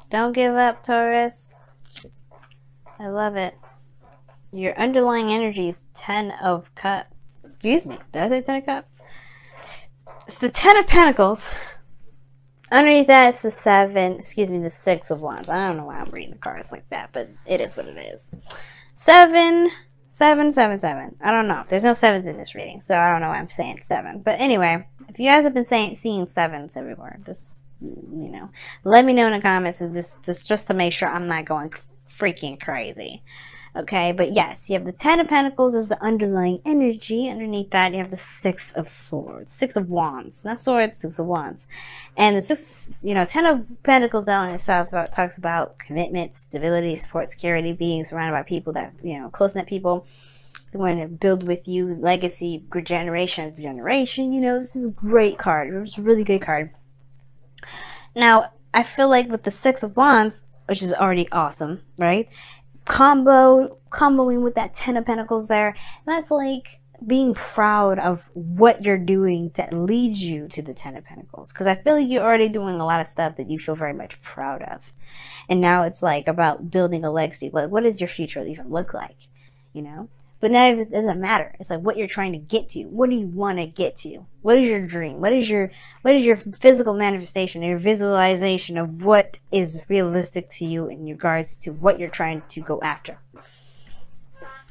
Don't give up, Taurus. I love it. Your underlying energy is 10 of Cups. Excuse me. Did I say 10 of Cups? It's the 10 of Pentacles. Underneath that, it's the 6 of Wands. I don't know why I'm reading the cards like that, but it is what it is. 7, 7, 7, 7. I don't know. There's no 7s in this reading, so I don't know why I'm saying 7. But anyway, if you guys have been seeing 7s everywhere, just, you know, let me know in the comments, and just to make sure I'm not going freaking crazy. Okay, but yes, you have the 10 of Pentacles as the underlying energy. Underneath that, you have the 6 of Swords, 6 of Wands, not Swords, 6 of Wands. And the 10 of Pentacles down in itself talks about commitment, stability, support, security, being surrounded by people that, close-knit people who want to build with you, legacy, generation to generation. This is a great card. It's a really good card. Now, I feel like with the 6 of Wands, which is already awesome, right? Comboing with that 10 of Pentacles there, that's like being proud of what you're doing that leads you to the 10 of Pentacles, because I feel like you're already doing a lot of stuff that you feel very much proud of, and now it's like about building a legacy. Like, what does your future even look like? But now it doesn't matter. It's like what you're trying to get to. What do you want to get to? What is your dream? What is your physical manifestation, your visualization of what is realistic to you in regards to what you're trying to go after?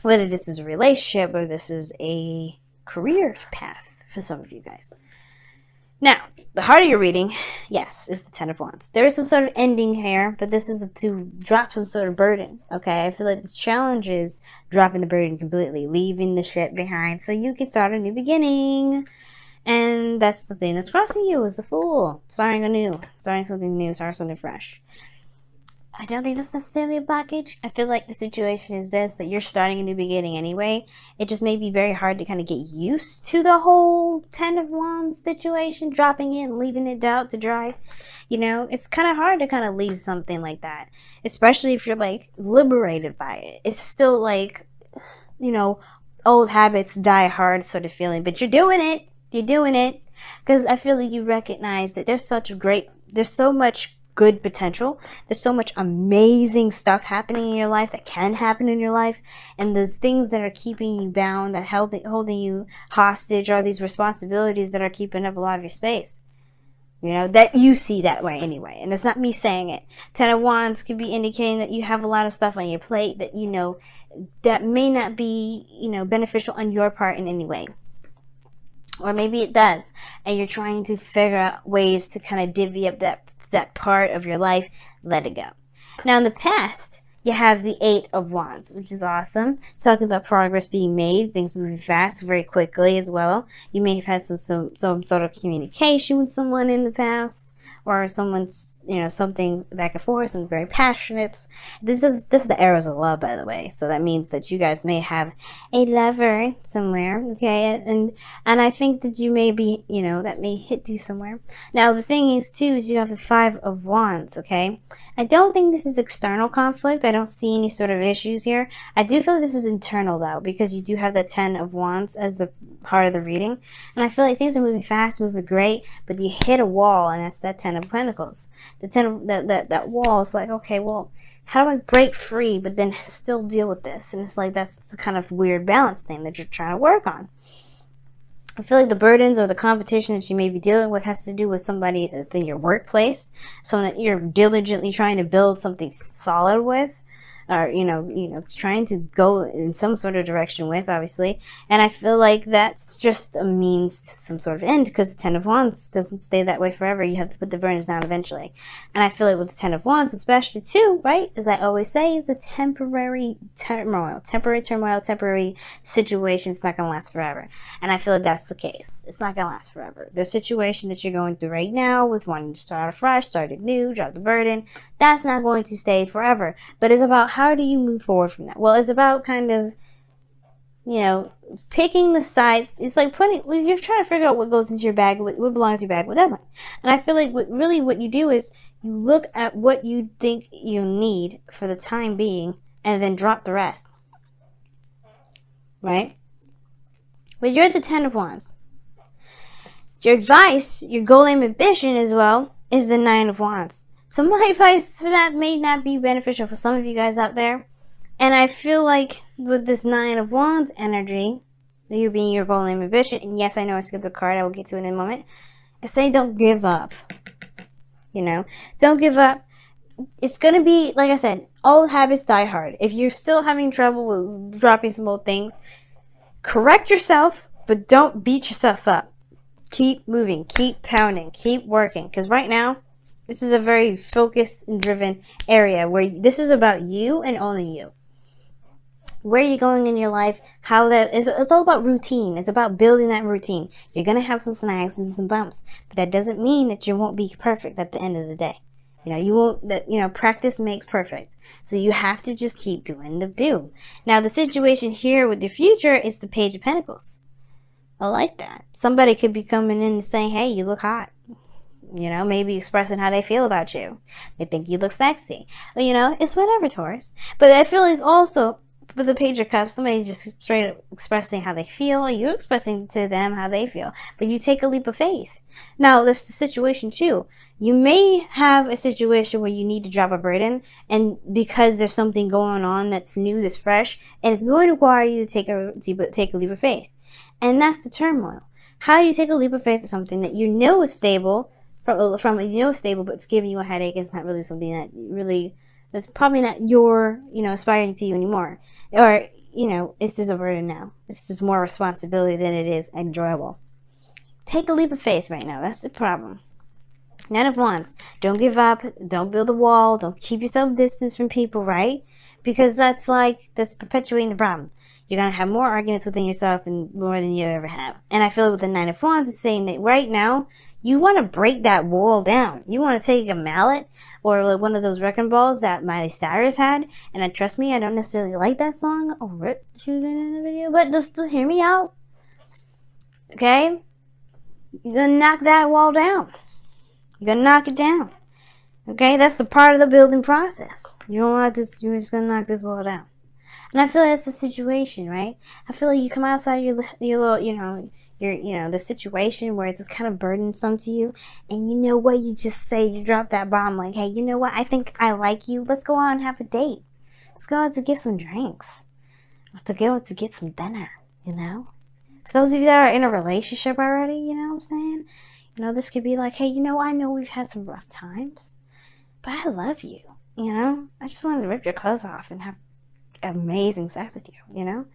Whether this is a relationship or this is a career path for some of you guys. Now, the heart of your reading, yes, is the 10 of Wands. There is some sort of ending here, but this is to drop some sort of burden, okay? I feel like this challenge is dropping the burden completely, leaving the shit behind so you can start a new beginning. And that's the thing that's crossing you, is the Fool. Starting something new, starting something fresh. I don't think that's necessarily a blockage. I feel like the situation is this, that you're starting a new beginning anyway. It just may be very hard to kind of get used to the whole 10 of Wands situation, dropping it and leaving it out to dry. It's kind of hard to kind of leave something like that, especially if you're like liberated by it. It's still like, old habits die hard sort of feeling, but you're doing it. You're doing it because I feel like you recognize that there's so much good potential. There's so much amazing stuff happening in your life that can happen in your life, and those things that are keeping you bound, that holding you hostage, are these responsibilities that are keeping up a lot of your space. That you see that way anyway, and it's not me saying it. 10 of Wands could be indicating that you have a lot of stuff on your plate that that may not be beneficial on your part in any way. Or maybe it does, and you're trying to figure out ways to kind of divvy up that part of your life. Let it go. Now in the past, you have the 8 of Wands, which is awesome. Talking about progress being made, things moving fast, very quickly as well. You may have had some sort of communication with someone in the past, or someone's, something back and forth, and very passionate. This is the arrows of love, by the way. So that means that you guys may have a lover somewhere, okay? And I think that you may be, that may hit you somewhere. Now, the thing is, too, is you have the 5 of Wands, okay? I don't think this is external conflict. I don't see any sort of issues here. I do feel like this is internal, though, because you do have the 10 of Wands as a part of the reading. And I feel like things are moving fast, moving great, but you hit a wall, and that's that 10 of Pentacles. The 10 of that wall is like, okay, well, how do I break free but then still deal with this? And it's like, that's the kind of weird balance thing that you're trying to work on. I feel like the burdens or the competition that you may be dealing with has to do with somebody in your workplace, someone that you're diligently trying to build something solid with, or trying to go in some sort of direction with, obviously. And I feel like that's just a means to some sort of end, because the 10 of Wands doesn't stay that way forever. You have to put the burdens down eventually. And I feel like with the 10 of Wands, especially too, right, as I always say, is a temporary turmoil, temporary situation. It's not going to last forever. And I feel like that's the case. It's not going to last forever. The situation that you're going through right now with wanting to start afresh, start anew, drop the burden, that's not going to stay forever. But it's about how do you move forward from that? Well, it's about kind of, picking the sides. It's like you're trying to figure out what goes into your bag, what belongs to your bag, what doesn't. And I feel like what you do is you look at what you think you need for the time being and then drop the rest. Right? But you're at the 10 of Wands. Your advice, your goal, aim, ambition as well, is the 9 of Wands. So my advice for that may not be beneficial for some of you guys out there. And I feel like with this Nine of Wands energy, you being your goal and ambition, and yes, I know I skipped a card, I will get to it in a moment. I say don't give up. You know, don't give up. It's going to be, like I said, old habits die hard. If you're still having trouble with dropping some old things, correct yourself, but don't beat yourself up. Keep moving, keep pounding, keep working. Because right now, this is a very focused and driven area where this is about you and only you. Where you're going in your life, how that is, it's all about routine. It's about building that routine. You're going to have some snags and some bumps, but that doesn't mean that you won't be perfect at the end of the day. You know, you won't, that, you know, practice makes perfect. So you have to just keep doing the do. Now, the situation here with the future is the Page of Pentacles. I like that. Somebody could be coming in and saying, hey, you look hot. You know, maybe expressing how they feel about you. They think you look sexy. But, you know, it's whatever, Taurus. But I feel like also, with the Page of Cups, somebody's just straight up expressing how they feel. You're expressing to them how they feel. But you take a leap of faith. Now, there's the situation, too. You may have a situation where you need to drop a burden, and because there's something going on that's new, that's fresh, and it's going to require you to take a leap of faith. And that's the turmoil. How do you take a leap of faith to something that you know is stable, from you know is stable, but it's giving you a headache? It's not really something that really, that's probably not your, you know, aspiring to you anymore. Or, you know, it's just a burden now. It's just more responsibility than it is enjoyable. Take a leap of faith right now. That's the problem. Nine of Wands. Don't give up. Don't build a wall. Don't keep yourself distance from people, right? Because that's perpetuating the problem. You're going to have more arguments within yourself and more than you ever have. And I feel like with the Nine of Wands is saying that right now, you want to break that wall down. You want to take a mallet or like one of those wrecking balls that Miley Cyrus had. And trust me, I don't necessarily like that song or what she was in the video, but just hear me out. Okay? You're going to knock that wall down. You're going to knock it down. Okay? That's the part of the building process. You don't want this, you're just going to knock this wall down. And I feel like that's the situation, right? I feel like you come outside your little, you know, the situation where it's kind of burdensome to you. And you know what? You just say, you drop that bomb like, hey, you know what? I think I like you. Let's go out and have a date. Let's go out to get some drinks. Let's go out to get some dinner, you know? For those of you that are in a relationship already, you know what I'm saying? You know, this could be like, hey, you know, I know we've had some rough times, but I love you, you know? I just wanted to rip your clothes off and have amazing sex with you, you know?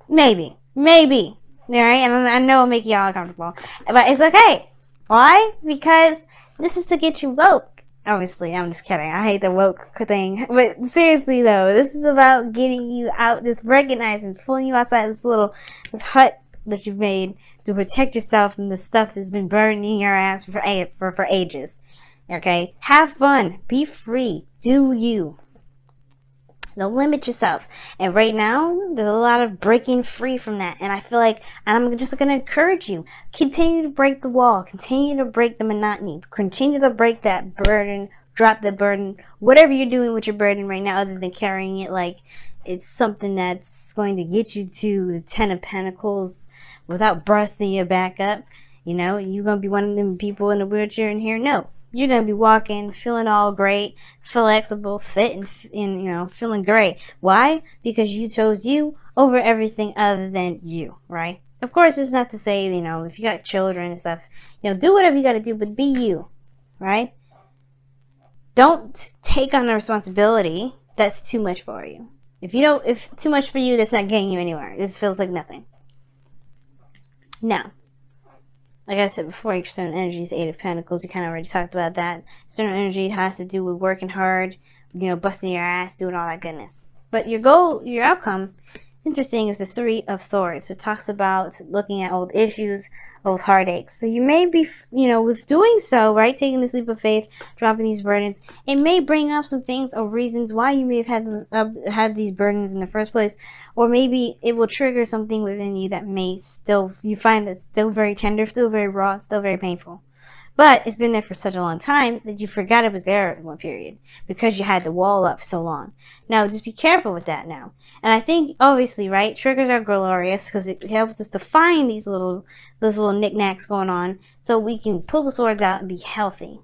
Maybe. Alright? And I know it'll make y'all uncomfortable, but it's okay. Why? Because this is to get you woke. Obviously, I'm just kidding. I hate the woke thing. But seriously, though, this is about getting you out, this recognizing, pulling you outside this hut that you've made to protect yourself from the stuff that's been burning your ass for ages. Okay? Have fun. Be free. Do you. Don't limit yourself. And right now, there's a lot of breaking free from that. And I feel like, and I'm just going to encourage you, continue to break the wall. Continue to break the monotony. Continue to break that burden. Drop the burden. Whatever you're doing with your burden right now, other than carrying it like it's something that's going to get you to the Ten of Pentacles without busting your back up. You know, you're going to be one of them people in a wheelchair in here. No. You're going to be walking, feeling all great, flexible, fit, and you know, feeling great. Why? Because you chose you over everything other than you, right? Of course, it's not to say, you know, if you got children and stuff, you know, do whatever you got to do, but be you, right? Don't take on a responsibility that's too much for you. If too much for you, that's not getting you anywhere. This feels like nothing. Now, like I said before, external energy is the Eight of Pentacles. We kind of already talked about that. External energy has to do with working hard, you know, busting your ass, doing all that goodness. But your goal, your outcome, interesting, is the Three of Swords. So it talks about looking at old issues, old heartaches. So you may be, you know, with doing so, right, taking this leap of faith, dropping these burdens, it may bring up some things or reasons why you may have had these burdens in the first place. Or maybe it will trigger something within you that may still, you find that's still very tender, still very raw, still very painful. But it's been there for such a long time that you forgot it was there at one period because you had the wall up so long. Now, just be careful with that now. And I think, obviously, right, triggers are glorious because it helps us to find those little knickknacks going on so we can pull the swords out and be healthy.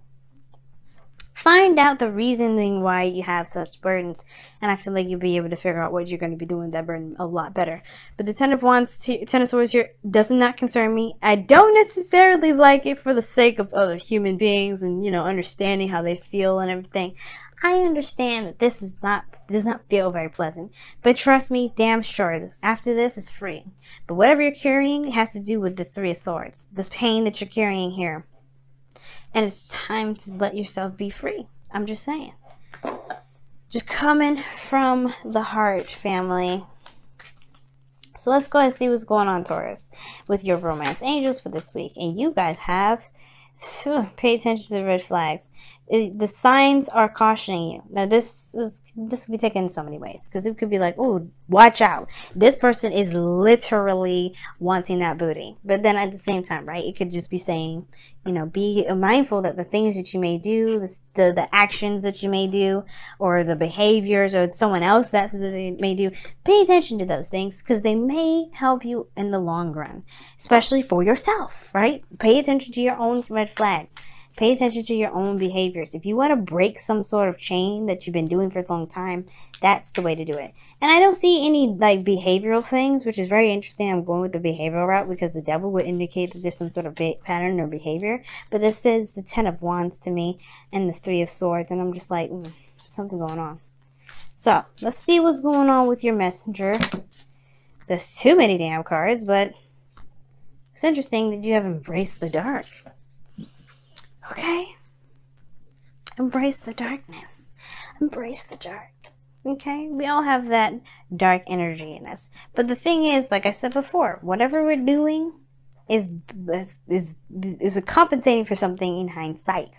Find out the reasoning why you have such burdens, and I feel like you'll be able to figure out what you're going to be doing with that burden a lot better. But the Ten of Wands, Ten of Swords here does not concern me. I don't necessarily like it for the sake of other human beings and, you know, understanding how they feel and everything. I understand that this does not feel very pleasant, but trust me, damn sure, after this is free. But whatever you're carrying has to do with the Three of Swords, this pain that you're carrying here. And it's time to let yourself be free. I'm just saying. Just coming from the heart, family. So let's go ahead and see what's going on, Taurus, with your romance angels for this week. And you guys have, pay attention to the red flags. The signs are cautioning you. Now, this could be taken in so many ways. Because it could be like, oh, watch out. This person is literally wanting that booty. But then at the same time, right, it could just be saying, you know, be mindful that the things that you may do, the actions that you may do, or the behaviors, or someone else that they may do, pay attention to those things because they may help you in the long run, especially for yourself, right? Pay attention to your own red flags. Pay attention to your own behaviors. If you want to break some sort of chain that you've been doing for a long time, that's the way to do it. And I don't see any like behavioral things, which is very interesting. I'm going with the behavioral route because the devil would indicate that there's some sort of pattern or behavior. But this is the Ten of Wands to me and the Three of Swords. And I'm just like, something going on. So let's see what's going on with your messenger. There's too many damn cards, but it's interesting that you have embraced the dark. Okay? Embrace the darkness. Embrace the dark. Okay? We all have that dark energy in us. But the thing is, like I said before, whatever we're doing is compensating for something in hindsight.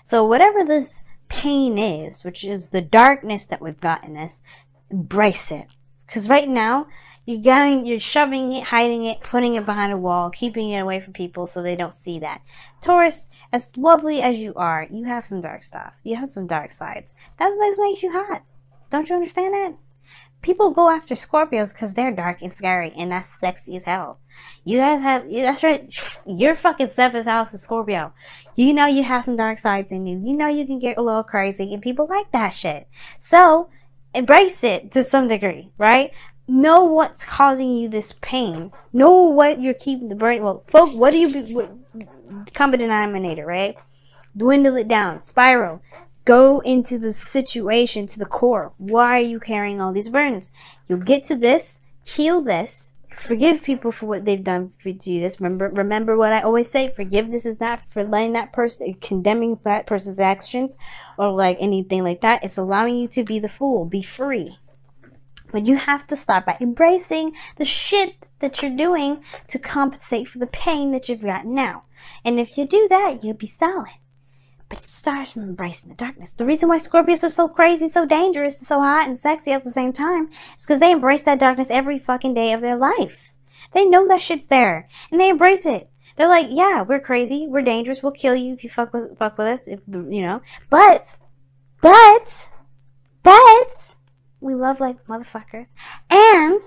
So whatever this pain is, which is the darkness that we've got in us, embrace it. Because right now, you're shoving it, hiding it, putting it behind a wall, keeping it away from people so they don't see that. Taurus, as lovely as you are, you have some dark stuff. You have some dark sides. That's what makes you hot. Don't you understand that? People go after Scorpios because they're dark and scary, and that's sexy as hell. You guys have, that's right, you're fucking 7th house of Scorpio. You know you have some dark sides in you. You know you can get a little crazy, and people like that shit. So, embrace it to some degree, right? Know what's causing you this pain. Know what you're keeping the burden. Well, folks, what do you common denominator, right? Dwindle it down. Spiral. Go into the situation, to the core. Why are you carrying all these burdens? You'll get to this, heal this, forgive people for what they've done for you. This. Remember what I always say. Forgiveness is not for letting that person, condemning that person's actions, or like anything like that. It's allowing you to be the fool. Be free. But you have to start by embracing the shit that you're doing to compensate for the pain that you've got now. And if you do that, you'll be solid. But it starts from embracing the darkness. The reason why Scorpios are so crazy, so dangerous, and so hot and sexy at the same time is because they embrace that darkness every fucking day of their life. They know that shit's there, and they embrace it. They're like, yeah, we're crazy, we're dangerous, we'll kill you if you fuck with us, if you know. But we love like motherfuckers, and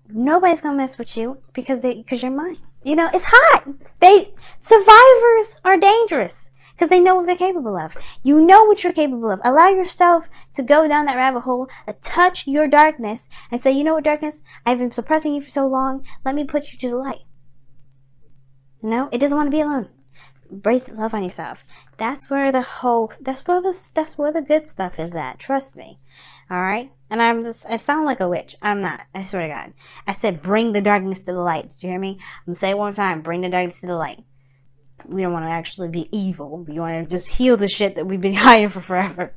nobody's gonna mess with you because you're mine. You know, it's hot. Survivors are dangerous because they know what they're capable of. You know what you're capable of. Allow yourself to go down that rabbit hole, touch your darkness, and say, you know what, darkness? I've been suppressing you for so long. Let me put you to the light. You know, it doesn't want to be alone. Embrace love on yourself. That's where the good stuff is at. Trust me. All right. And I sound like a witch. I'm not. I swear to God. I said, bring the darkness to the light. Did you hear me? I'm gonna say it one more time. Bring the darkness to the light. We don't want to actually be evil. We want to just heal the shit that we've been hiding for forever.